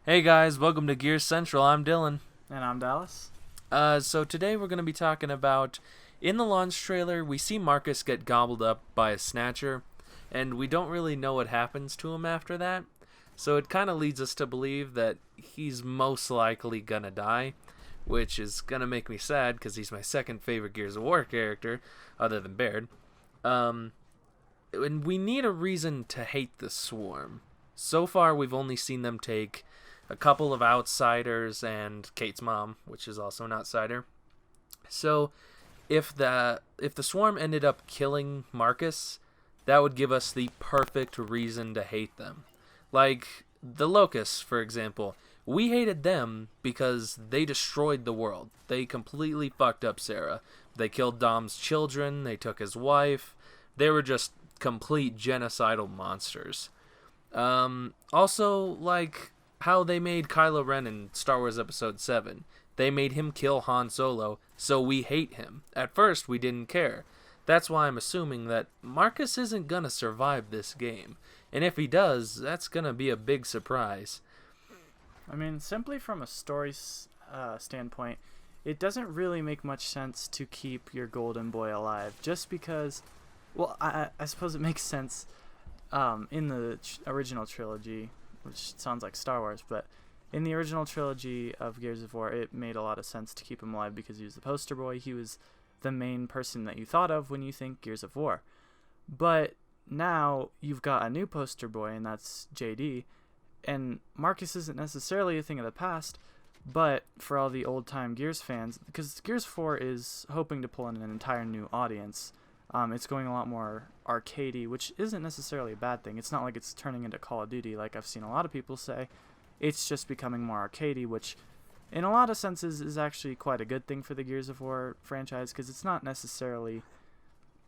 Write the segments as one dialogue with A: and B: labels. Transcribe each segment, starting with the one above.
A: Hey guys, welcome to Gear Central. I'm Dylan.
B: And I'm Dallas.
A: So today we're going to be talking about in the launch trailer, we see Marcus get gobbled up by a snatcher, and we don't really know what happens to him after that. So it kind of leads us to believe that he's most likely gonna die, which is gonna make me sad because he's my second favorite Gears of War character, other than Baird. Um, and we need a reason to hate the Swarm. So far, we've only seen them take a couple of outsiders and Kate's mom, which is also an outsider. So, if the Swarm ended up killing Marcus, that would give us the perfect reason to hate them. Like the Locusts, for example. We hated them because they destroyed the world. They completely fucked up Sarah. They killed Dom's children, they took his wife. They were just complete genocidal monsters. Also, like how they made Kylo Ren in Star Wars Episode 7. They made him kill Han Solo, so we hate him. At first, we didn't care. That's why I'm assuming that Marcus isn't gonna survive this game. And if he does, that's gonna be a big surprise.
B: I mean, simply from a story standpoint, it doesn't really make much sense to keep your golden boy alive. Just because, well, I suppose it makes sense in the original trilogy, which sounds like Star Wars, but in the original trilogy of Gears of War, it made a lot of sense to keep him alive because he was the poster boy. He was the main person that you thought of when you think Gears of War. But now you've got a new poster boy, and that's JD. And Marcus isn't necessarily a thing of the past, but for all the old-time Gears fans, because Gears 4 is hoping to pull in an entire new audience. It's going a lot more arcadey, which isn't necessarily a bad thing. It's not like it's turning into Call of Duty, like I've seen a lot of people say. It's just becoming more arcadey, which in a lot of senses is actually quite a good thing for the Gears of War franchise, because it's not necessarily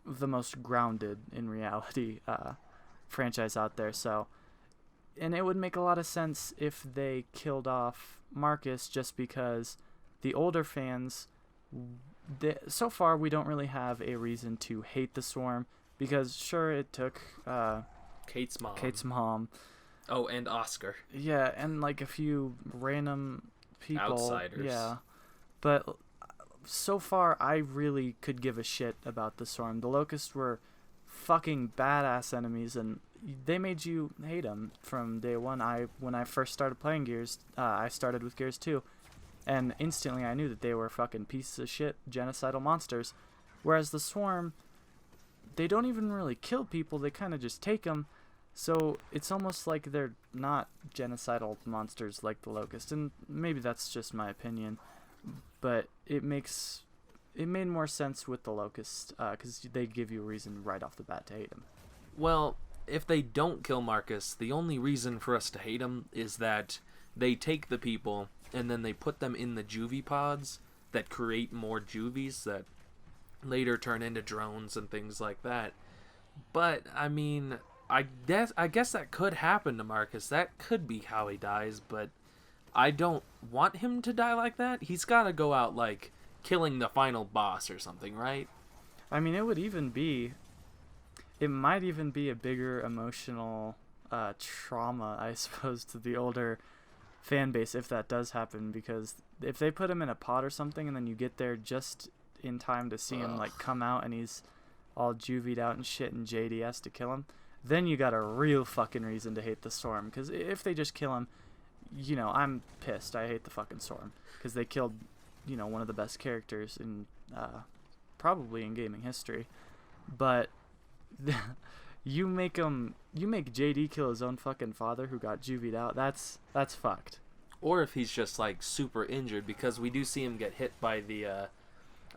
B: the most grounded in reality franchise out there. So, and it would make a lot of sense if they killed off Marcus, just because the older fans, so far we don't really have a reason to hate the Swarm, because sure, it took
A: Kate's mom.
B: Kate's mom.
A: Oh, and Oscar.
B: Yeah, and like a few random people.
A: Outsiders.
B: Yeah. But so far, I really could give a shit about the Swarm. The Locusts were fucking badass enemies, and they made you hate them from day one. When I first started playing Gears, I started with Gears 2, and instantly I knew that they were fucking pieces of shit, genocidal monsters. Whereas the Swarm, they don't even really kill people, they kind of just take them. So it's almost like they're not genocidal monsters like the Locust, and maybe that's just my opinion, but it made more sense with the Locust, because they give you a reason right off the bat to hate them.
A: Well, if they don't kill Marcus, the only reason for us to hate him is that they take the people and then they put them in the juvie pods that create more juvies that later turn into drones and things like that. But I mean, I guess that could happen to Marcus. That could be how he dies, but I don't want him to die like that. He's got to go out like killing the final boss or something, right?
B: I mean, it might even be a bigger emotional trauma, I suppose, to the older fan base if that does happen, because if they put him in a pod or something and then you get there just in time to see him like come out and he's all juvied out and shit and JD has to kill him, then you got a real fucking reason to hate the Storm. Because if they just kill him, I'm pissed. I hate the fucking Storm because they killed, one of the best characters in probably in gaming history. But you make JD kill his own fucking father who got juvied out. That's fucked.
A: Or if he's just like super injured, because we do see him get hit by the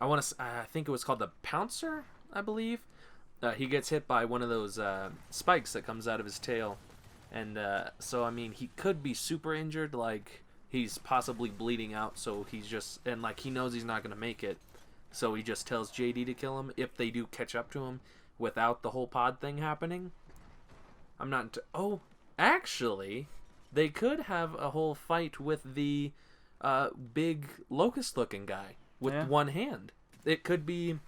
A: I think it was called the Pouncer, I believe. He gets hit by one of those spikes that comes out of his tail. And so, I mean, he could be super injured, like he's possibly bleeding out, so he's just, and like he knows he's not going to make it. So he just tells JD to kill him if they do catch up to him without the whole pod thing happening. Actually, they could have a whole fight with the big locust-looking guy with one hand. It could be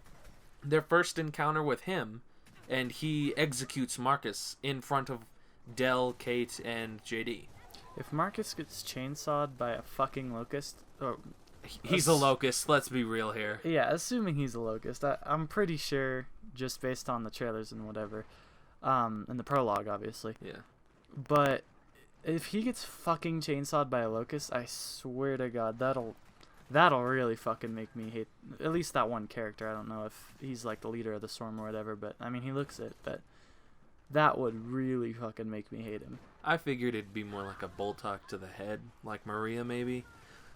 A: their first encounter with him, and he executes Marcus in front of Del, Kate, and JD.
B: If Marcus gets chainsawed by a fucking locust, or
A: He's a locust. Let's be real here.
B: yeah, assuming he's a locust, I'm pretty sure, just based on the trailers and whatever, and the prologue, obviously.
A: Yeah.
B: But if he gets fucking chainsawed by a locust, I swear to God, that'll really fucking make me hate at least that one character. I don't know if he's like the leader of the storm or whatever, but I mean, he looks it. But that would really fucking make me hate him.
A: I figured it'd be more like a Boltok to the head, like Maria maybe.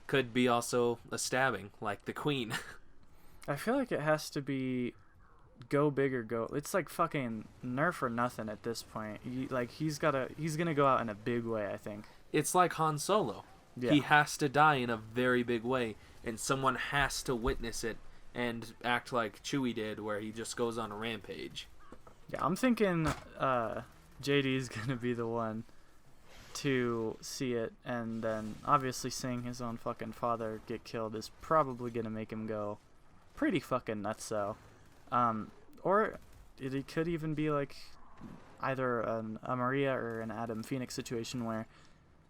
A: Could be also a stabbing, like the Queen.
B: I feel like it has to be go big or go. It's like fucking nerf or nothing at this point. He's gonna go out in a big way, I think.
A: It's like Han Solo.
B: Yeah.
A: He has to die in a very big way, and someone has to witness it and act like Chewie did, where he just goes on a rampage.
B: Yeah, I'm thinking JD is gonna be the one to see it, and then obviously seeing his own fucking father get killed is probably gonna make him go pretty fucking nuts. So, or it could even be like either a Maria or an Adam Phoenix situation where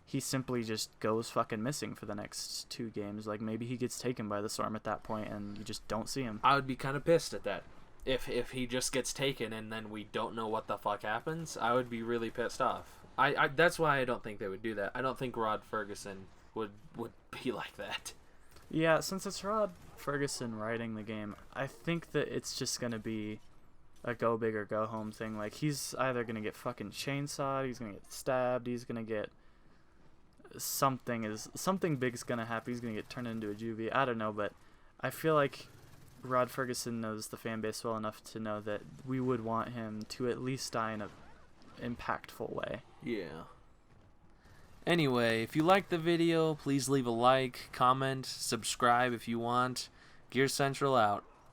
B: he simply just goes fucking missing for the next 2 games. Like maybe he gets taken by the storm at that point, and you just don't see him.
A: I would be kind of pissed at that. If he just gets taken and then we don't know what the fuck happens, I would be really pissed off. I that's why I don't think they would do that. I don't think Rod Ferguson would be like that.
B: Yeah, since it's Rod Ferguson writing the game, I think that it's just gonna be a go big or go home thing. Like he's either gonna get fucking chainsawed, he's gonna get stabbed, he's gonna get something big's gonna happen. He's gonna get turned into a juvie. I don't know, but I feel like Rod Ferguson knows the fan base well enough to know that we would want him to at least die in a impactful way.
A: Yeah. Anyway, if you liked the video, please leave a like, comment, subscribe if you want. Gear Central out.